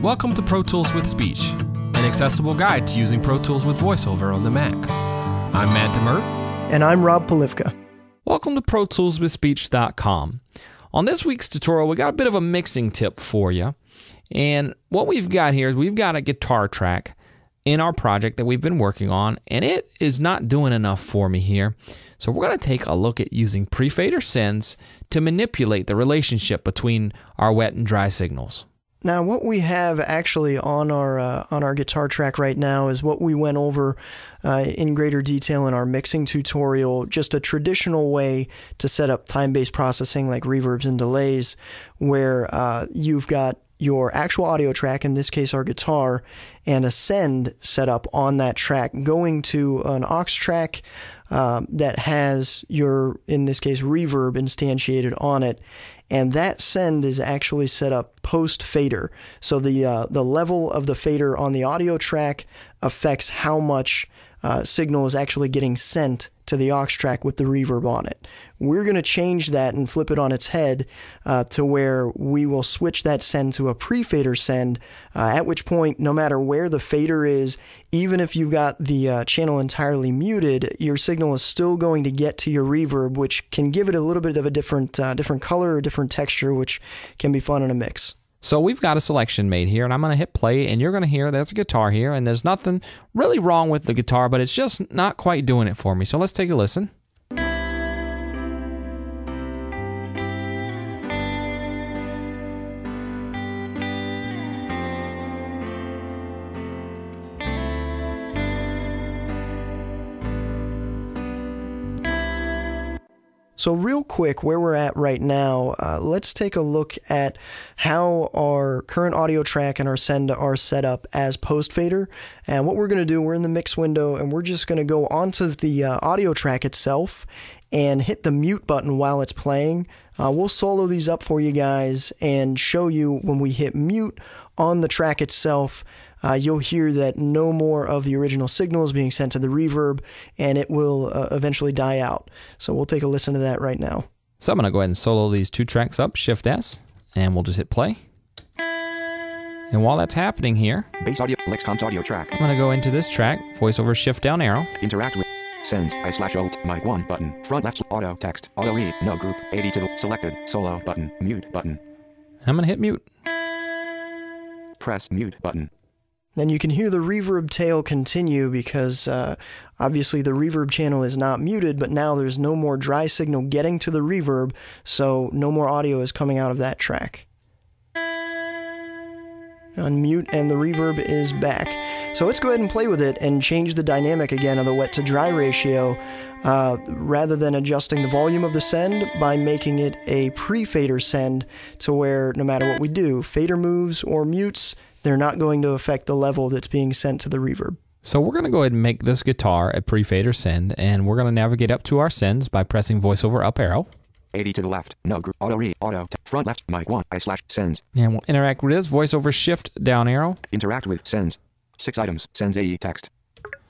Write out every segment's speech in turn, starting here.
Welcome to ProTools with Speech, an accessible guide to using ProTools with VoiceOver on the Mac. I'm Matt Demert. And I'm Rob Polivka. Welcome to ProToolsWithSpeech.com. On this week's tutorial, we got a bit of a mixing tip for you. And what we've got here is we've got a guitar track in our project that we've been working on, and it is not doing enough for me here. So we're going to take a look at using pre-fader sends to manipulate the relationship between our wet and dry signals. Now, what we have actually on our guitar track right now is what we went over in greater detail in our mixing tutorial, just a traditional way to set up time-based processing like reverbs and delays, where you've got your actual audio track, in this case our guitar, and a send set up on that track going to an aux track that has your, in this case, reverb instantiated on it. And that send is actually set up post-fader. So the level of the fader on the audio track affects how much signal is actually getting sent to the aux track with the reverb on it. We're going to change that and flip it on its head to where we will switch that send to a pre-fader send, at which point, no matter where the fader is, even if you've got the channel entirely muted, your signal is still going to get to your reverb, which can give it a little bit of a different color or different texture, which can be fun in a mix. So we've got a selection made here, and I'm going to hit play, and you're going to hear there's a guitar here, and there's nothing really wrong with the guitar, but it's just not quite doing it for me. So let's take a listen. So real quick, where we're at right now, let's take a look at how our current audio track and our send are set up as post-fader. And what we're going to do, we're in the mix window, and we're just going to go onto the audio track itself and hit the mute button while it's playing. We'll solo these up for you guys and show you when we hit mute on the track itself. You'll hear that no more of the original signal is being sent to the reverb, and it will eventually die out. So we'll take a listen to that right now. So I'm going to go ahead and solo these two tracks up, Shift S, and we'll just hit play. And while that's happening here, Bass audio, Lexcom's audio track. I'm going to go into this track, VoiceOver Shift down arrow. Interact with sends I/Alt mic 1 button, front left auto text, auto read, no group, 80 to the selected, solo button, mute button. I'm going to hit mute. Press mute button. Then you can hear the reverb tail continue because obviously the reverb channel is not muted, but now there's no more dry signal getting to the reverb, so no more audio is coming out of that track. Unmute and the reverb is back. So let's go ahead and play with it and change the dynamic again of the wet to dry ratio rather than adjusting the volume of the send by making it a pre-fader send to where no matter what we do, fader moves or mutes, they're not going to affect the level that's being sent to the reverb. So we're going to go ahead and make this guitar a pre-fader send, and we're going to navigate up to our sends by pressing VoiceOver up arrow. 80 to the left, no group, auto read, front left, mic 1, I/sends. And we'll interact with this, VoiceOver Shift down arrow. Interact with sends. 6 items, sends AE text.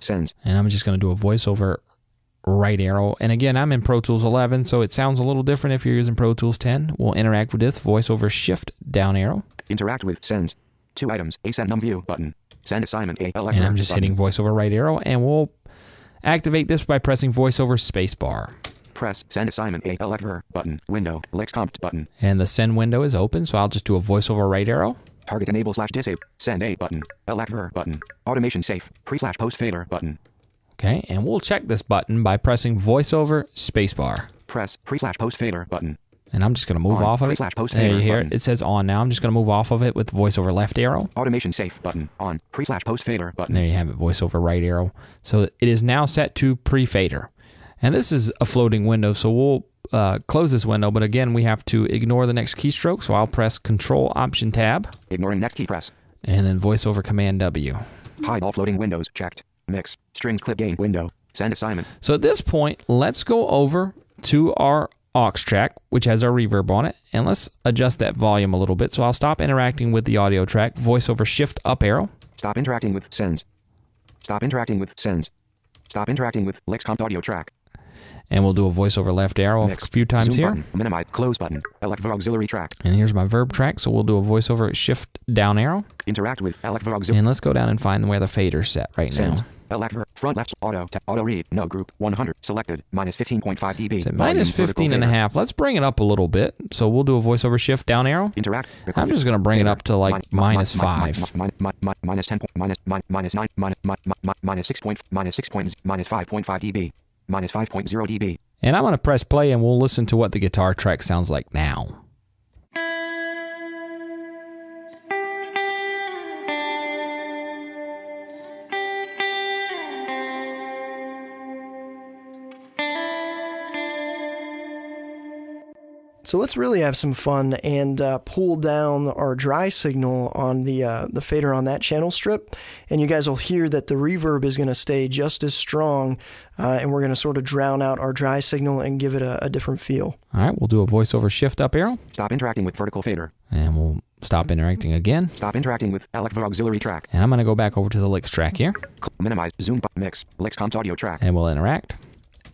Sends. And I'm just going to do a VoiceOver right arrow. And again, I'm in Pro Tools 11, so it sounds a little different if you're using Pro Tools 10. We'll interact with this, VoiceOver Shift down arrow. Interact with sends. 2 items, a send num view button. Send assignment A elector. And I'm just button. hitting VoiceOver right arrow, and we'll activate this by pressing VoiceOver spacebar. Press send assignment A elector button. Window, Lexcomp button. And the send window is open, so I'll just do a VoiceOver right arrow. Target enable/disable. Send A button. Elector button. Automation safe. Pre/post fader button. Okay, and we'll check this button by pressing VoiceOver spacebar. Press pre/post fader button. And I'm just going to move off of it. There you hear it. It says on now. I'm just going to move off of it with VoiceOver left arrow. Automation safe button. On. Pre/post fader button. There you have it, VoiceOver right arrow. So it is now set to pre-fader. And this is a floating window, so we'll close this window. But again, we have to ignore the next keystroke. So I'll press Control-Option-Tab. Ignoring next key press. And then VoiceOver Command-W. Hide all floating windows. Checked. Mix. Strings clip gain window. Send assignment. So at this point, let's go over to our aux track, which has our reverb on it, and let's adjust that volume a little bit. So I'll stop interacting with the audio track, VoiceOver Shift up arrow. Stop interacting with sends. Stop interacting with sends. Stop interacting with Lexcomp audio track. And we'll do a voiceover left arrow a few times Zoom here. Button, minimize, close button, elect for auxiliary track. And here's my verb track, so we'll do a voiceover shift down arrow. Interact with, elect for auxiliary. And let's go down and find where the fader's set right now. Elect for, front left, auto read, no group, 100, selected, minus 15.5 dB. So minus 15.5. Let's bring it up a little bit. So we'll do a voiceover shift down arrow. Interact. I'm just going to bring it up to like minus 5. Minus 10, minus 9, minus 6 point, minus 5.5 dB, minus 5.0 dB. And I'm going to press play and we'll listen to what the guitar track sounds like now. So let's really have some fun and pull down our dry signal on the fader on that channel strip, and you guys will hear that the reverb is going to stay just as strong, and we're going to sort of drown out our dry signal and give it a different feel. All right, we'll do a voiceover shift up arrow. Stop interacting with vertical fader. And we'll stop interacting again. Stop interacting with elect for auxiliary track. And I'm going to go back over to the licks track here. Minimize, zoom, mix, licks comp audio track. And we'll interact.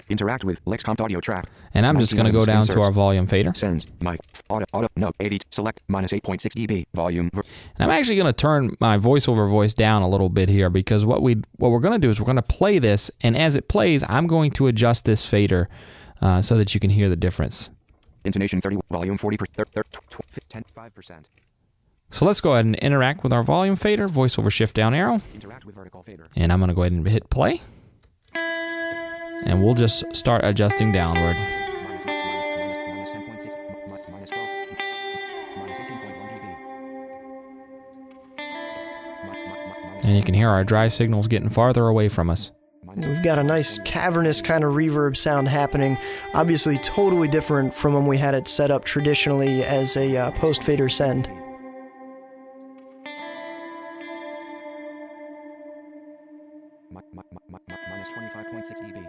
Interact with licks comp audio track. And I'm just going to go down to our volume fader. Sends, mic, auto, no, 80, select, minus 8.6 dB, volume. And I'm actually going to turn my voiceover voice down a little bit here because what we're going to do is we're going to play this, and as it plays, I'm going to adjust this fader so that you can hear the difference. Intonation 30, volume 40%, 5%. So let's go ahead and interact with our volume fader, voiceover shift down arrow. Interact with vertical fader. And I'm going to go ahead and hit play. And we'll just start adjusting downward. Minus 10.6, minus 12, minus 18.1 dB. And you can hear our dry signals getting farther away from us. We've got a nice cavernous kind of reverb sound happening, obviously totally different from when we had it set up traditionally as a post-fader send. Minus 25.6 dB.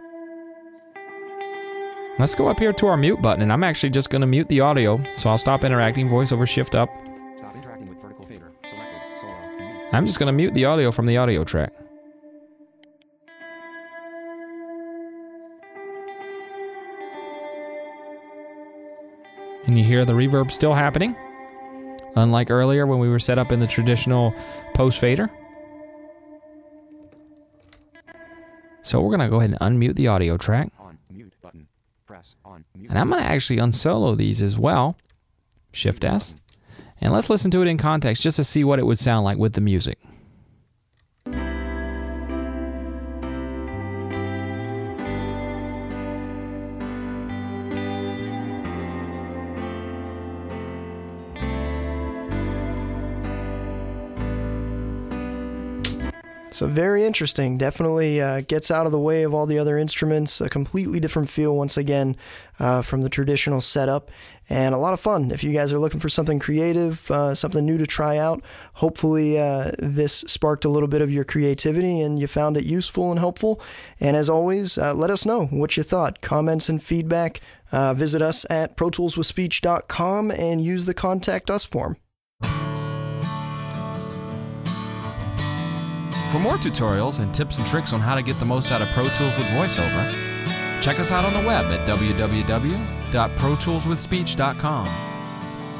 Let's go up here to our mute button, and I'm actually just going to mute the audio, so I'll stop interacting, voiceover shift up. Stop interacting with vertical fader. Selected, solo, mute. I'm just going to mute the audio from the audio track. And you hear the reverb still happening, unlike earlier when we were set up in the traditional post fader. So we're going to go ahead and unmute the audio track. On, mute button. Press on, mute. And I'm going to actually unsolo these as well. Shift S. And let's listen to it in context just to see what it would sound like with the music. So very interesting. Definitely gets out of the way of all the other instruments. A completely different feel once again from the traditional setup, and a lot of fun. If you guys are looking for something creative, something new to try out, hopefully this sparked a little bit of your creativity and you found it useful and helpful. And as always, let us know what you thought. Comments and feedback. Visit us at ProToolsWithSpeech.com and use the Contact Us form. For more tutorials and tips and tricks on how to get the most out of Pro Tools with VoiceOver, check us out on the web at www.ProToolsWithSpeech.com.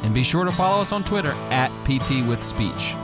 And be sure to follow us on Twitter at PTWithSpeech.